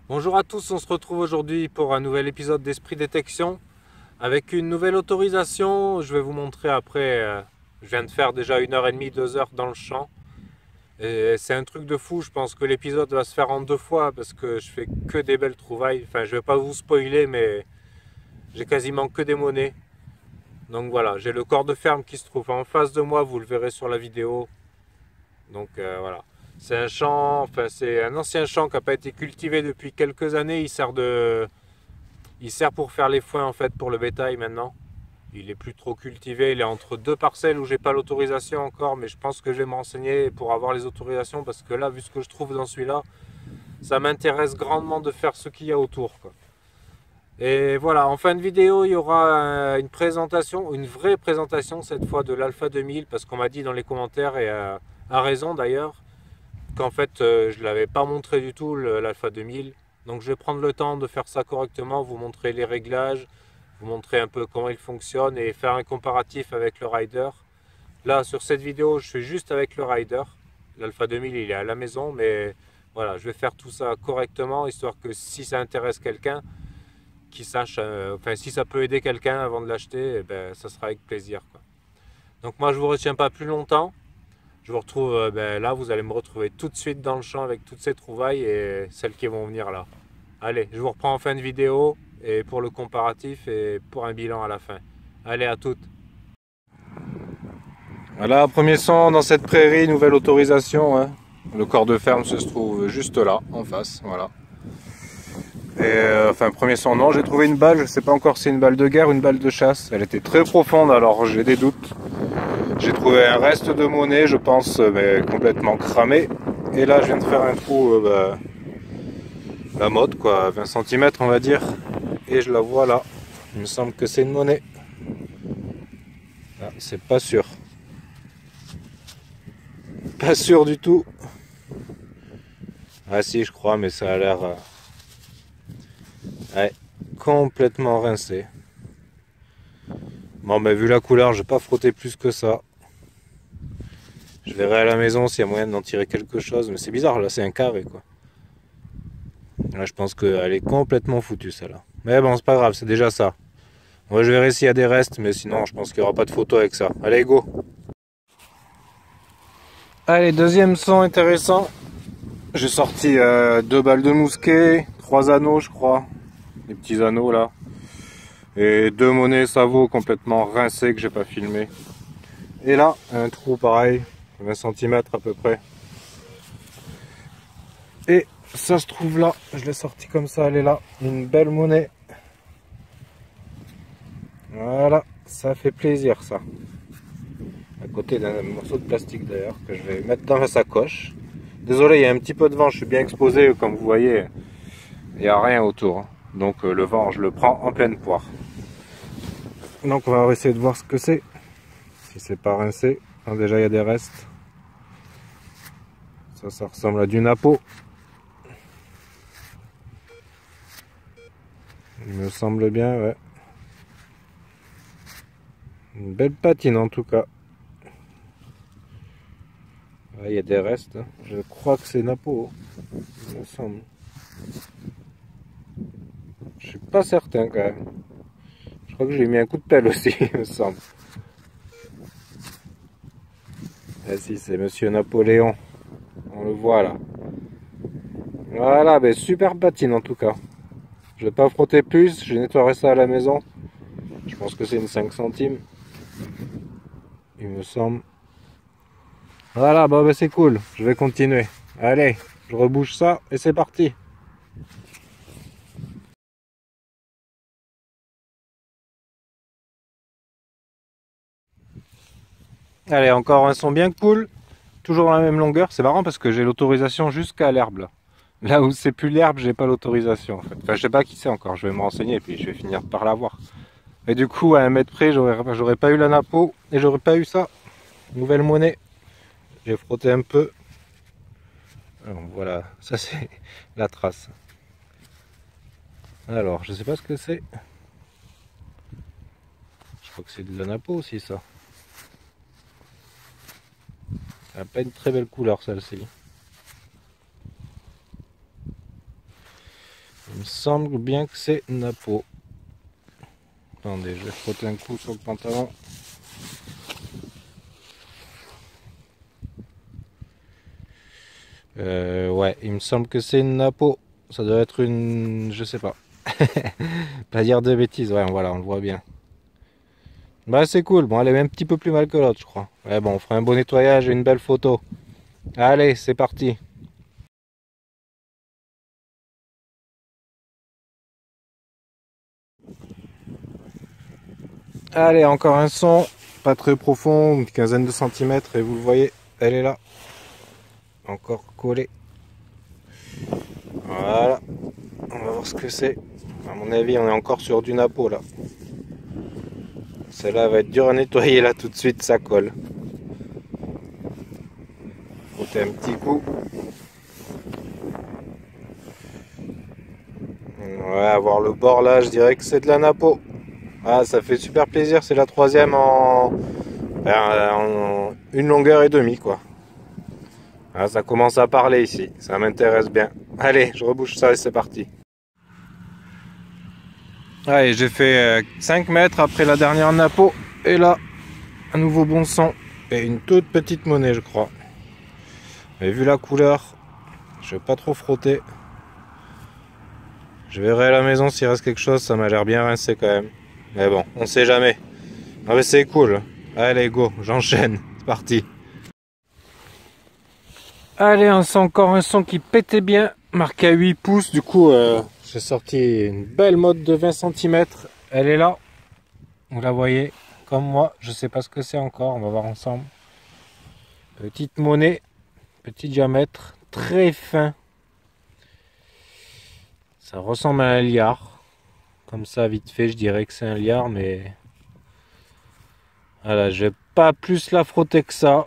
Bonjour à tous, on se retrouve aujourd'hui pour un nouvel épisode d'Esprit Détection avec une nouvelle autorisation. Je vais vous montrer après. Je viens de faire déjà 1h30, 2 heures dans le champ. Et c'est un truc de fou. Je pense que l'épisode va se faire en deux fois parce que je fais que des belles trouvailles. Enfin, je vais pas vous spoiler, mais j'ai quasiment que des monnaies. Donc voilà, j'ai le corps de ferme qui se trouve en face de moi. Vous le verrez sur la vidéo. Donc voilà. C'est un champ, enfin c'est un ancien champ qui n'a pas été cultivé depuis quelques années. Il sert pour faire les foins en fait pour le bétail maintenant. Il est plus trop cultivé, il est entre deux parcelles où j'ai pas l'autorisation encore, mais je pense que je vais me renseigner pour avoir les autorisations parce que là, vu ce que je trouve dans celui-là, ça m'intéresse grandement de faire ce qu'il y a autour, quoi. Et voilà, en fin de vidéo, il y aura une présentation, une vraie présentation cette fois de l'Alpha 2000 parce qu'on m'a dit dans les commentaires et à raison d'ailleurs qu'en fait je ne l'avais pas montré du tout l'Alpha 2000. Donc je vais prendre le temps de faire ça correctement, vous montrer les réglages, vous montrer un peu comment il fonctionne et faire un comparatif avec le Rider. Là sur cette vidéo je suis juste avec le Rider. L'Alpha 2000 il est à la maison, mais voilà, je vais faire tout ça correctement histoire que si ça intéresse quelqu'un, qui sache, enfin si ça peut aider quelqu'un avant de l'acheter, eh ben, ça sera avec plaisir, quoi. Donc moi je vous retiens pas plus longtemps. Je vous retrouve là, vous allez me retrouver tout de suite dans le champ avec toutes ces trouvailles et celles qui vont venir là. Allez, je vous reprends en fin de vidéo et pour le comparatif et pour un bilan à la fin. Allez, à toutes. Voilà, premier son dans cette prairie, nouvelle autorisation, hein. Le corps de ferme se trouve juste là, en face, voilà. Et enfin, premier son, non, j'ai trouvé une balle, je sais pas encore si c'est une balle de guerre ou une balle de chasse. Elle était très profonde, alors j'ai des doutes. J'ai trouvé un reste de monnaie, je pense, mais complètement cramé. Et là, je viens de faire un trou, la mode, quoi, 20 cm, on va dire. Et je la vois là. Il me semble que c'est une monnaie. Ah, c'est pas sûr. Pas sûr du tout. Ah si, je crois, mais ça a l'air ouais, complètement rincé. Bon, mais vu la couleur, je vais pas frotter plus que ça. Je verrai à la maison s'il y a moyen d'en tirer quelque chose. Mais c'est bizarre, là, c'est un carré, quoi. Là, je pense qu'elle est complètement foutue, celle-là. Mais bon, c'est pas grave, c'est déjà ça. Moi, je verrai s'il y a des restes, mais sinon, je pense qu'il n'y aura pas de photo avec ça. Allez, go! Allez, deuxième son intéressant. J'ai sorti 2 balles de mousquet, 3 anneaux, je crois. Les petits anneaux, là. Et 2 monnaies Savo complètement rincées que j'ai pas filmé. Et là, un trou pareil, 20 cm à peu près. Et ça se trouve là, je l'ai sorti comme ça, elle est là. Une belle monnaie. Voilà, ça fait plaisir ça. À côté d'un morceau de plastique d'ailleurs, que je vais mettre dans la sacoche. Désolé, il y a un petit peu de vent, je suis bien exposé, comme vous voyez. Il n'y a rien autour. Donc le vent, je le prends en pleine poire. Donc on va essayer de voir ce que c'est. Si c'est pas rincé. Alors, déjà il y a des restes. Ça ressemble à du napo. Il me semble bien, ouais. Une belle patine en tout cas. Ouais, il y a des restes. Je crois que c'est napo. Il me semble. Je suis pas certain quand même. Je crois que j'ai mis un coup de pelle aussi, il me semble. Ah si, c'est Monsieur Napoléon. On le voit là. Voilà, ben super patine en tout cas. Je vais pas frotter plus, je nettoierai ça à la maison. Je pense que c'est une 5 centimes. Il me semble. Voilà, bon ben c'est cool. Je vais continuer. Allez, je rebouche ça et c'est parti. Allez, encore un son bien cool. Toujours la même longueur. C'est marrant parce que j'ai l'autorisation jusqu'à l'herbe là. Là où c'est plus l'herbe, j'ai pas l'autorisation en fait. Enfin, je sais pas qui c'est encore. Je vais me renseigner et puis je vais finir par l'avoir. Et du coup, à 1 mètre près, j'aurais pas eu la napo et j'aurais pas eu ça. Nouvelle monnaie. J'ai frotté un peu. Alors, voilà, ça c'est la trace. Alors, je sais pas ce que c'est. Je crois que c'est de la napo aussi ça. Elle n'a pas une très belle couleur celle-ci. semble bien que c'est Napo. Attendez, je vais frotter un coup sur le pantalon. Ouais, il me semble que c'est une Napo. Ça doit être une... je sais pas. Pas dire de bêtises, ouais, voilà, on le voit bien. Bah c'est cool, bon elle est même un petit peu plus mal que l'autre je crois. Ouais bon, on fera un beau nettoyage et une belle photo. Allez, c'est parti. Allez, encore un son, pas très profond, une quinzaine de centimètres et vous le voyez, elle est là. Encore collée. Voilà, on va voir ce que c'est. À mon avis, on est encore sur du Napo là. Celle-là va être dure à nettoyer là tout de suite, ça colle. Frotter un petit coup. Ouais, avoir le bord là, je dirais que c'est de la Napo. Ah, ça fait super plaisir, c'est la troisième en une longueur et demie quoi. Ah, ça commence à parler ici, ça m'intéresse bien. Allez, je rebouche ça et c'est parti. Allez, j'ai fait 5 mètres après la dernière Napo. Et là, un nouveau bon son. Et une toute petite monnaie, je crois. Mais vu la couleur, je vais pas trop frotter. Je verrai à la maison s'il reste quelque chose, ça m'a l'air bien rincé quand même. Mais bon, on sait jamais. Ah mais c'est cool. Allez, go, j'enchaîne. C'est parti. Allez, encore un son qui pétait bien. Marqué à 8 pouces. Du coup, j'ai sorti une belle mode de 20 cm. Elle est là. Vous la voyez. Comme moi, je sais pas ce que c'est encore. On va voir ensemble. Petite monnaie. Petit diamètre. Très fin. Ça ressemble à un liard. Comme ça, vite fait, je dirais que c'est un liard. Mais voilà, je vais pas plus la frotter que ça.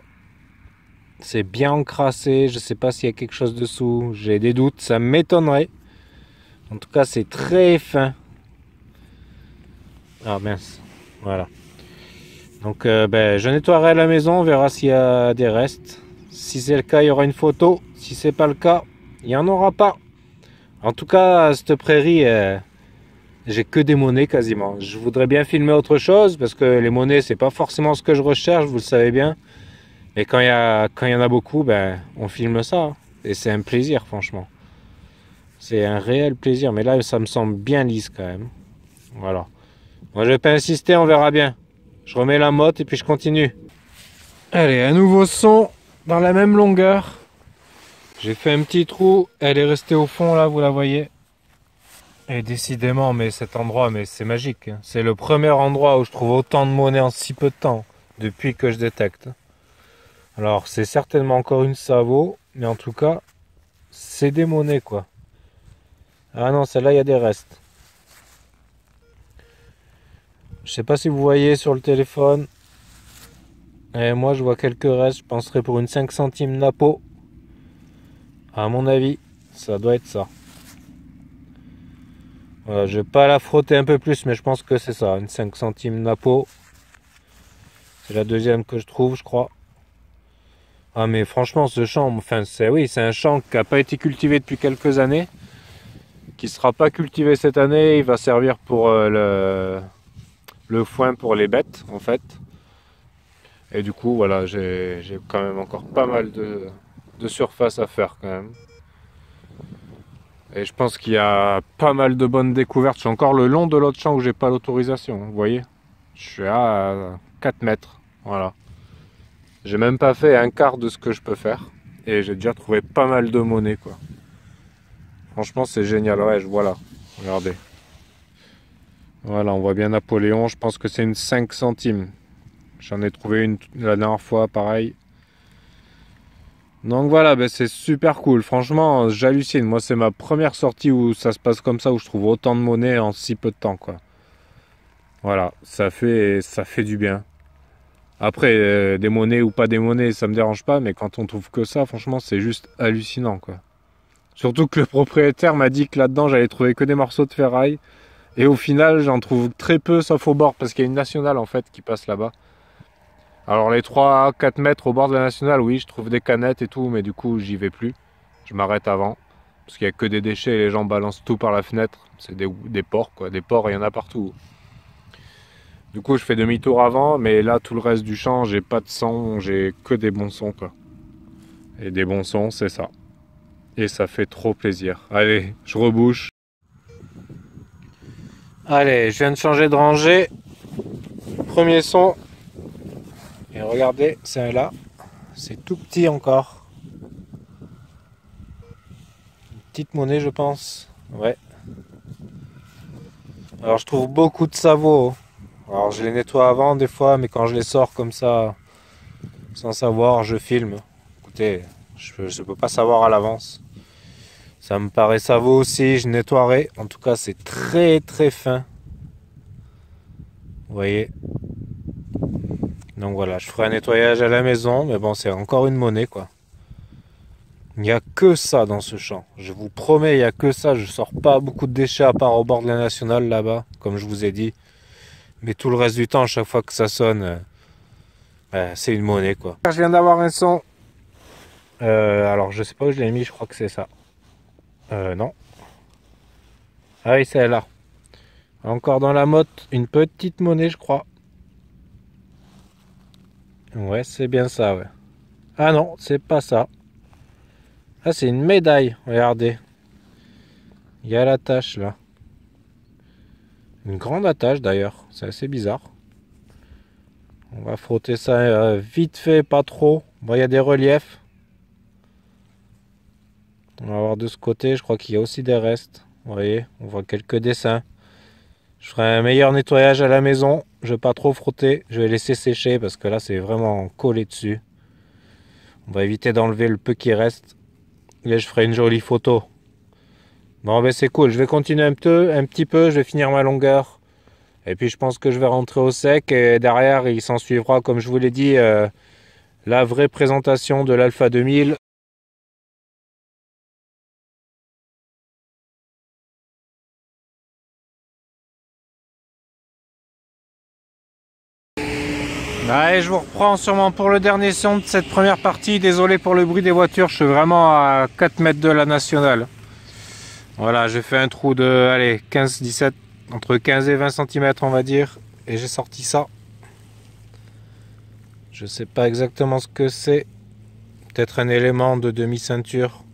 C'est bien encrassé, je sais pas s'il y a quelque chose dessous, j'ai des doutes, ça m'étonnerait. En tout cas, c'est très fin. Ah mince, voilà. Donc je nettoierai à la maison, on verra s'il y a des restes. Si c'est le cas, il y aura une photo. Si c'est pas le cas, il n'y en aura pas. En tout cas, à cette prairie, j'ai que des monnaies quasiment. Je voudrais bien filmer autre chose parce que les monnaies, c'est pas forcément ce que je recherche, vous le savez bien. Et quand il y en a beaucoup, on filme ça. Et c'est un plaisir, franchement. C'est un réel plaisir. Mais là, ça me semble bien lisse quand même. Voilà. Moi, je vais pas insister, on verra bien. Je remets la motte et puis je continue. Allez, un nouveau son dans la même longueur. J'ai fait un petit trou. Elle est restée au fond, là, vous la voyez. Et décidément, mais cet endroit, mais c'est magique. C'est le premier endroit où je trouve autant de monnaie en si peu de temps. Depuis que je détecte. Alors, c'est certainement encore une Savo, mais en tout cas, c'est des monnaies, quoi. Ah non, celle-là, il y a des restes. Je sais pas si vous voyez sur le téléphone. Et moi, je vois quelques restes. Je penserais pour une 5 centimes Napo. À mon avis, ça doit être ça. Voilà, je vais pas la frotter un peu plus, mais je pense que c'est ça, une 5 centimes Napo. C'est la deuxième que je trouve, je crois. Ah mais franchement ce champ, enfin c'est un champ qui n'a pas été cultivé depuis quelques années, qui sera pas cultivé cette année, il va servir pour le foin pour les bêtes en fait. Et du coup voilà, j'ai quand même encore pas mal de surface à faire quand même. Et je pense qu'il y a pas mal de bonnes découvertes. Je suis encore le long de l'autre champ où j'ai pas l'autorisation, vous voyez. Je suis à 4 mètres, voilà. J'ai même pas fait un quart de ce que je peux faire. Et j'ai déjà trouvé pas mal de monnaie, quoi. Franchement, c'est génial. Ouais, voilà. Regardez. Voilà, on voit bien Napoléon. Je pense que c'est une 5 centimes. J'en ai trouvé une la dernière fois, pareil. Donc voilà, c'est super cool. Franchement, j'hallucine. Moi, c'est ma première sortie où ça se passe comme ça, où je trouve autant de monnaie en si peu de temps, quoi. Voilà, ça fait du bien. Après, des monnaies ou pas des monnaies, ça me dérange pas, mais quand on trouve que ça, franchement, c'est juste hallucinant, quoi. Surtout que le propriétaire m'a dit que là-dedans, j'allais trouver que des morceaux de ferraille. Et au final, j'en trouve très peu, sauf au bord, parce qu'il y a une nationale, en fait, qui passe là-bas. Alors, les 3 à 4 mètres au bord de la nationale, oui, je trouve des canettes et tout, mais du coup, j'y vais plus. Je m'arrête avant. Parce qu'il n'y a que des déchets et les gens balancent tout par la fenêtre. C'est des porcs, quoi. Des porcs, il y en a partout. Du coup, je fais demi-tour avant, mais là, tout le reste du champ, j'ai pas de son, j'ai que des bons sons, quoi. Et des bons sons, c'est ça. Et ça fait trop plaisir. Allez, je rebouche. Allez, je viens de changer de rangée. Premier son. Et regardez, c'est là. C'est tout petit encore. Une petite monnaie, je pense. Ouais. Alors, je trouve beaucoup de sabots. Alors, je les nettoie avant des fois, mais quand je les sors comme ça, sans savoir, je filme. Écoutez, je peux pas savoir à l'avance. Ça me paraît savot aussi, je nettoierai. En tout cas, c'est très très fin. Vous voyez. Donc voilà, je ferai un nettoyage à la maison, mais bon, c'est encore une monnaie, quoi. Il n'y a que ça dans ce champ. Je vous promets, il n'y a que ça. Je sors pas beaucoup de déchets à part au bord de la nationale là-bas, comme je vous ai dit. Mais tout le reste du temps, à chaque fois que ça sonne, c'est une monnaie, quoi. Je viens d'avoir un son. Alors, je sais pas où je l'ai mis, je crois que c'est ça. Non. Ah oui, c'est là. Encore dans la motte, une petite monnaie, je crois. Ouais, c'est bien ça, ouais. Ah non, c'est pas ça. Ah, c'est une médaille, regardez. Il y a l'attache, là. Une grande attache, d'ailleurs. C'est assez bizarre. On va frotter ça vite fait, pas trop. Bon, il y a des reliefs. On va voir de ce côté, je crois qu'il y a aussi des restes. Vous voyez, on voit quelques dessins. Je ferai un meilleur nettoyage à la maison. Je vais pas trop frotter. Je vais laisser sécher parce que là, c'est vraiment collé dessus. On va éviter d'enlever le peu qui reste. Et je ferai une jolie photo. Bon, ben c'est cool. Je vais continuer un petit peu. Je vais finir ma longueur. Et puis, je pense que je vais rentrer au sec. Et derrière, il s'en suivra, comme je vous l'ai dit, la vraie présentation de l'Alpha 2000. Allez, je vous reprends sûrement pour le dernier son de cette première partie. Désolé pour le bruit des voitures, je suis vraiment à 4 mètres de la nationale. Voilà, j'ai fait un trou de, allez, 15, 17, entre 15 et 20 cm on va dire. Et j'ai sorti ça. Je sais pas exactement ce que c'est. Peut-être un élément de demi-ceinture.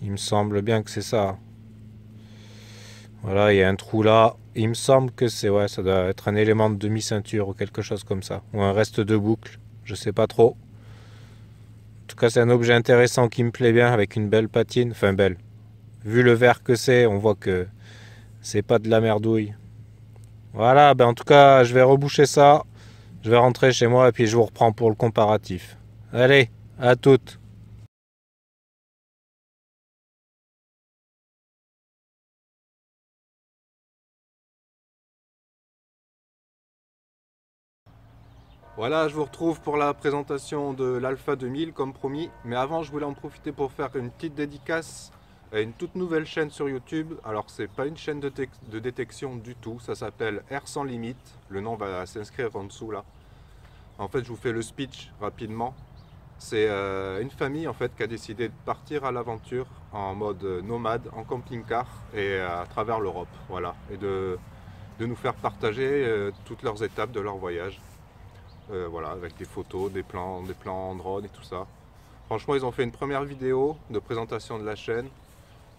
Il me semble bien que c'est ça. Voilà, il y a un trou là. Il me semble que c'est, ouais, ça doit être un élément de demi-ceinture ou quelque chose comme ça. Ou un reste de boucle, je sais pas trop. En tout cas, c'est un objet intéressant qui me plaît bien avec une belle patine. Enfin, belle. Vu le verre que c'est, on voit que c'est pas de la merdouille. Voilà, ben en tout cas, je vais reboucher ça. Je vais rentrer chez moi et puis je vous reprends pour le comparatif. Allez, à toutes. Voilà, je vous retrouve pour la présentation de l'Alpha 2000 comme promis. Mais avant, je voulais en profiter pour faire une petite dédicace à une toute nouvelle chaîne sur YouTube. Alors, c'est pas une chaîne de détection du tout. Ça s'appelle Air sans limite. Le nom va s'inscrire en dessous là. En fait, je vous fais le speech rapidement. C'est une famille en fait qui a décidé de partir à l'aventure en mode nomade, en camping-car et à travers l'Europe. Voilà. Et de nous faire partager toutes leurs étapes de leur voyage. Voilà, avec des photos, des plans en drone et tout ça. Franchement, ils ont fait une première vidéo de présentation de la chaîne.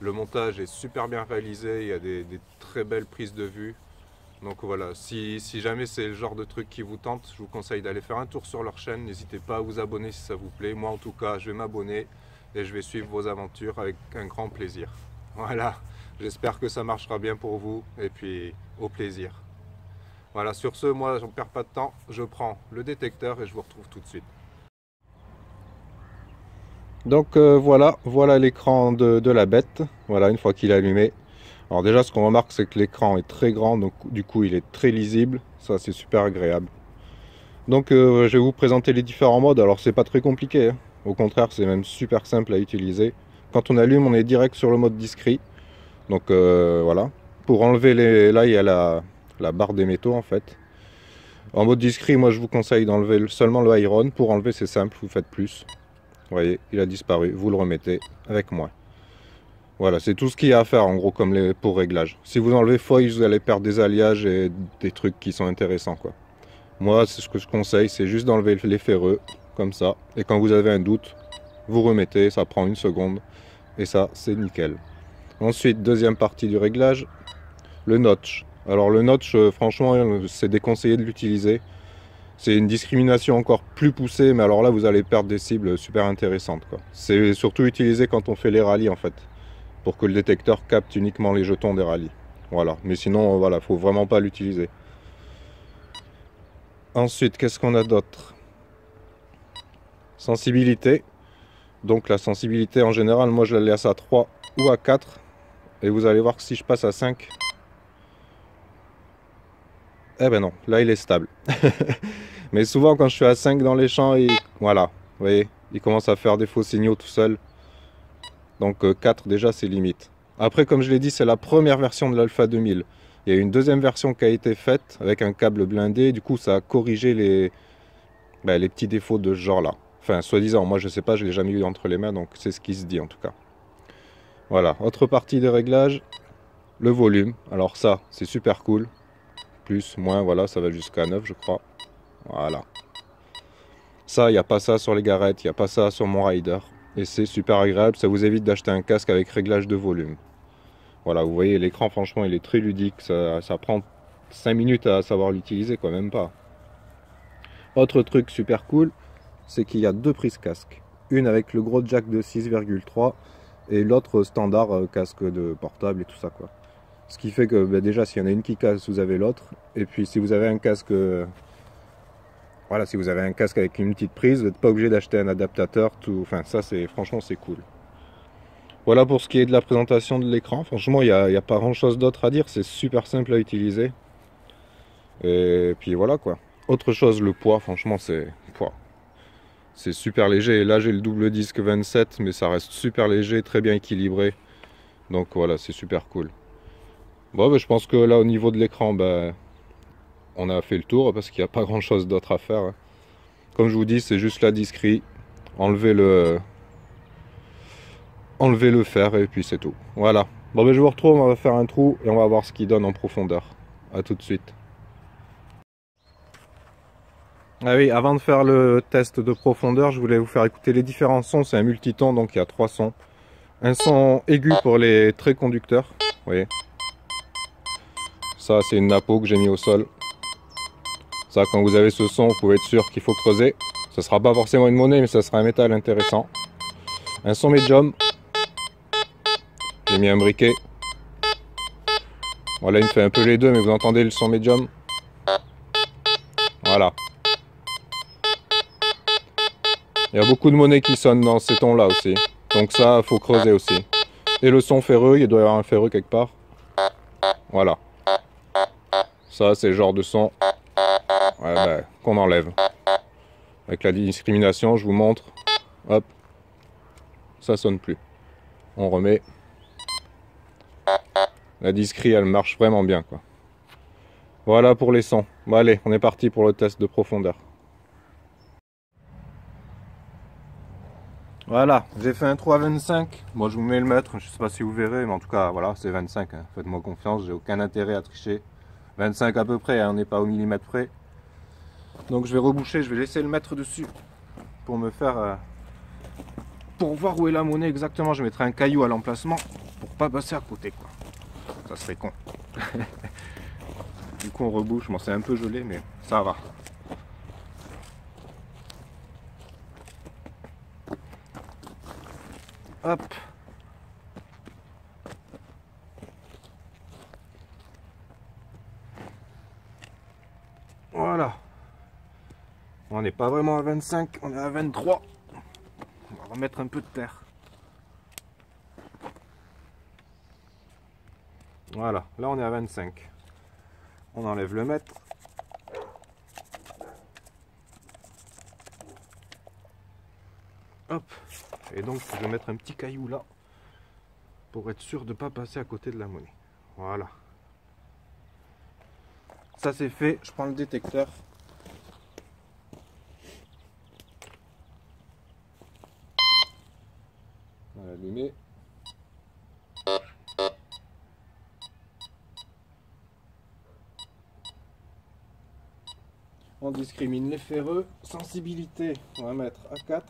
Le montage est super bien réalisé, il y a des très belles prises de vue. Donc voilà, si jamais c'est le genre de truc qui vous tente, je vous conseille d'aller faire un tour sur leur chaîne. N'hésitez pas à vous abonner si ça vous plaît. Moi en tout cas, je vais m'abonner et je vais suivre vos aventures avec un grand plaisir. Voilà, j'espère que ça marchera bien pour vous et puis au plaisir. Voilà, sur ce, moi, j'en perds pas de temps. Je prends le détecteur et je vous retrouve tout de suite. Donc voilà l'écran de la bête. Voilà, une fois qu'il est allumé. Alors déjà, ce qu'on remarque, c'est que l'écran est très grand, donc du coup, il est très lisible. Ça, c'est super agréable. Donc, je vais vous présenter les différents modes. Alors, c'est pas très compliqué, hein. Au contraire, c'est même super simple à utiliser. Quand on allume, on est direct sur le mode discret. Donc, voilà. Pour enlever là, il y a la barre des métaux, en fait. En mode discret, moi je vous conseille d'enlever seulement le iron. Pour enlever, c'est simple, vous faites plus. Vous voyez, il a disparu, vous le remettez avec moi. Voilà, c'est tout ce qu'il y a à faire en gros comme pour réglage. Si vous enlevez foil, vous allez perdre des alliages et des trucs qui sont intéressants quoi. Moi, c'est ce que je conseille, c'est juste d'enlever les ferreux, comme ça. Et quand vous avez un doute, vous remettez, ça prend une seconde. Et ça, c'est nickel. Ensuite, deuxième partie du réglage, le notch. Alors le notch, franchement, c'est déconseillé de l'utiliser. C'est une discrimination encore plus poussée, mais alors là, vous allez perdre des cibles super intéressantes, quoi. C'est surtout utilisé quand on fait les rallyes, en fait, pour que le détecteur capte uniquement les jetons des rallyes. Voilà, mais sinon, voilà, faut vraiment pas l'utiliser. Ensuite, qu'est-ce qu'on a d'autre? Sensibilité. Donc la sensibilité, en général, moi, je la laisse à 3 ou à 4. Et vous allez voir que si je passe à 5, eh ben non, là, il est stable. Mais souvent, quand je suis à 5 dans les champs, voilà, vous voyez, il commence à faire des faux signaux tout seul. Donc 4 déjà c'est limite. Après comme je l'ai dit c'est la première version de l'Alpha 2000. Il y a une deuxième version qui a été faite avec un câble blindé. Du coup ça a corrigé les petits défauts de ce genre là. Enfin soi-disant, moi je sais pas, je l'ai jamais eu entre les mains donc c'est ce qui se dit en tout cas. Voilà, autre partie des réglages, le volume. Alors ça c'est super cool. Plus, moins, voilà, ça va jusqu'à 9 je crois. Voilà. Ça, il n'y a pas ça sur les Garrett, il n'y a pas ça sur mon Rider. Et c'est super agréable, ça vous évite d'acheter un casque avec réglage de volume. Voilà, vous voyez, l'écran, franchement, il est très ludique. Ça prend 5 minutes à savoir l'utiliser, quoi, même pas. Autre truc super cool, c'est qu'il y a deux prises casque. Une avec le gros jack de 6,3 et l'autre standard casque de portable et tout ça, quoi. Ce qui fait que déjà, s'il y en a une qui casse, vous avez l'autre. Et puis, si vous avez un casque... voilà, si vous avez un casque avec une petite prise, vous n'êtes pas obligé d'acheter un adaptateur. Enfin, ça, franchement, c'est cool. Voilà pour ce qui est de la présentation de l'écran. Franchement, il n'y a pas grand chose d'autre à dire. C'est super simple à utiliser. Et puis voilà quoi. Autre chose, le poids, franchement, c'est super léger. Et là, j'ai le double disque 27, mais ça reste super léger, très bien équilibré. Donc voilà, c'est super cool. Bon, je pense que là, au niveau de l'écran, on a fait le tour parce qu'il n'y a pas grand chose d'autre à faire, hein. Comme je vous dis, c'est juste la discrete. Enlever le fer et puis c'est tout. Voilà. Bon, je vous retrouve, on va faire un trou et on va voir ce qu'il donne en profondeur. A tout de suite. Ah oui, avant de faire le test de profondeur, je voulais vous faire écouter les différents sons. C'est un multiton, donc il y a 3 sons. Un son aigu pour les traits conducteurs. Vous voyez. Ça, c'est une napo que j'ai mis au sol. Ça, quand vous avez ce son, vous pouvez être sûr qu'il faut creuser. Ça sera pas forcément une monnaie, mais ça sera un métal intéressant. Un son médium. J'ai mis un briquet. Voilà, il me fait un peu les deux, mais vous entendez le son médium. Voilà. Il y a beaucoup de monnaies qui sonnent dans ces tons-là aussi. Donc ça, faut creuser aussi. Et le son ferreux, il doit y avoir un ferreux quelque part. Voilà. Ça, c'est le genre de son qu'on enlève. Avec la discrimination, je vous montre. Hop. Ça sonne plus. On remet. La discrete, elle marche vraiment bien, quoi. Voilà pour les sons. Bon, allez, on est parti pour le test de profondeur. Voilà, j'ai fait un trou à 25. Moi, je vous mets le mètre. Je sais pas si vous verrez, mais en tout cas, voilà, c'est 25. Hein. Faites-moi confiance, j'ai aucun intérêt à tricher. 25 à peu près, hein, on n'est pas au millimètre près. Donc, je vais reboucher, je vais laisser le mètre dessus pour me faire. Pour voir où est la monnaie exactement. Je mettrai un caillou à l'emplacement pour pas passer à côté, quoi. Ça serait con. Du coup, on rebouche. Bon, c'est un peu gelé, mais ça va. Hop. Voilà. On n'est pas vraiment à 25, on est à 23. On va remettre un peu de terre. Voilà, là on est à 25. On enlève le mètre. Hop. Et donc je vais mettre un petit caillou là pour être sûr de ne pas passer à côté de la monnaie. Voilà. Ça c'est fait, je prends le détecteur. On va l'allumer. On discrimine les ferreux. Sensibilité, on va mettre à 4.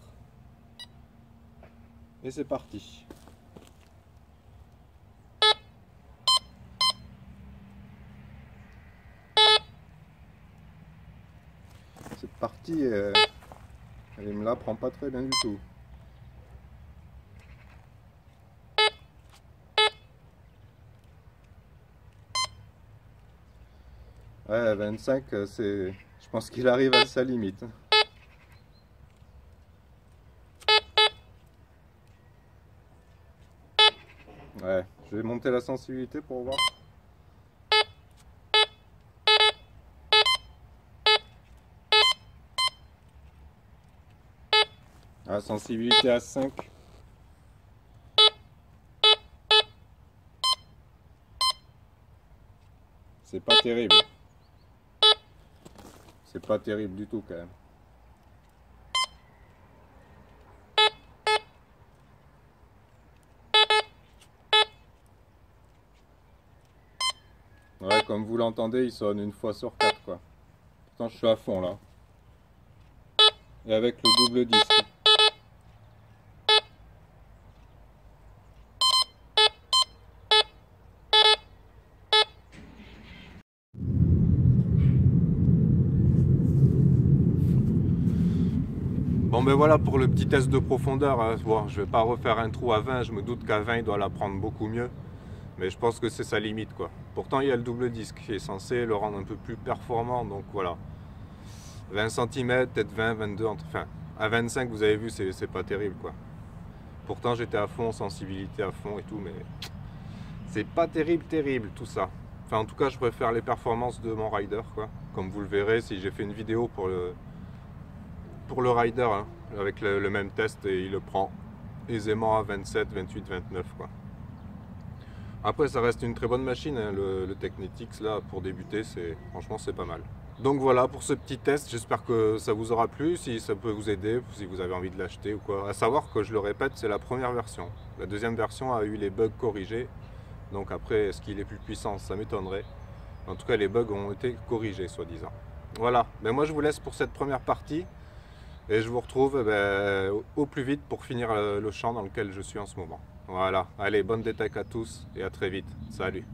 Et c'est parti. Cette partie, elle me la prend pas très bien du tout. Ouais, 25, je pense qu'il arrive à sa limite. Ouais, je vais monter la sensibilité pour voir. La sensibilité à 5. C'est pas terrible. C'est pas terrible du tout quand même. Ouais, comme vous l'entendez, il sonne une fois sur 4 quoi. Pourtant je suis à fond là. Et avec le double disque. Bon ben voilà pour le petit test de profondeur, hein. Bon, je vais pas refaire un trou à 20, je me doute qu'à 20 il doit la prendre beaucoup mieux. Mais je pense que c'est sa limite quoi. Pourtant il y a le double disque qui est censé le rendre un peu plus performant, donc voilà. 20 cm, peut-être 20, 22, enfin à 25 vous avez vu c'est pas terrible quoi. Pourtant j'étais à fond, sensibilité à fond et tout, mais c'est pas terrible tout ça. Enfin en tout cas je préfère les performances de mon rider quoi. Comme vous le verrez si j'ai fait une vidéo pour le rider hein, avec le même test et il le prend aisément à 27, 28, 29 quoi. Après ça reste une très bonne machine hein, le Technetix là pour débuter, franchement c'est pas mal. Donc voilà pour ce petit test, j'espère que ça vous aura plu, si ça peut vous aider, si vous avez envie de l'acheter ou quoi. À savoir que je le répète, c'est la première version. La deuxième version a eu les bugs corrigés, donc après est-ce qu'il est plus puissant, ça m'étonnerait. En tout cas les bugs ont été corrigés soi-disant. Voilà, ben moi je vous laisse pour cette première partie et je vous retrouve au plus vite pour finir le champ dans lequel je suis en ce moment. Voilà, allez bonne détecte à tous et à très vite, salut.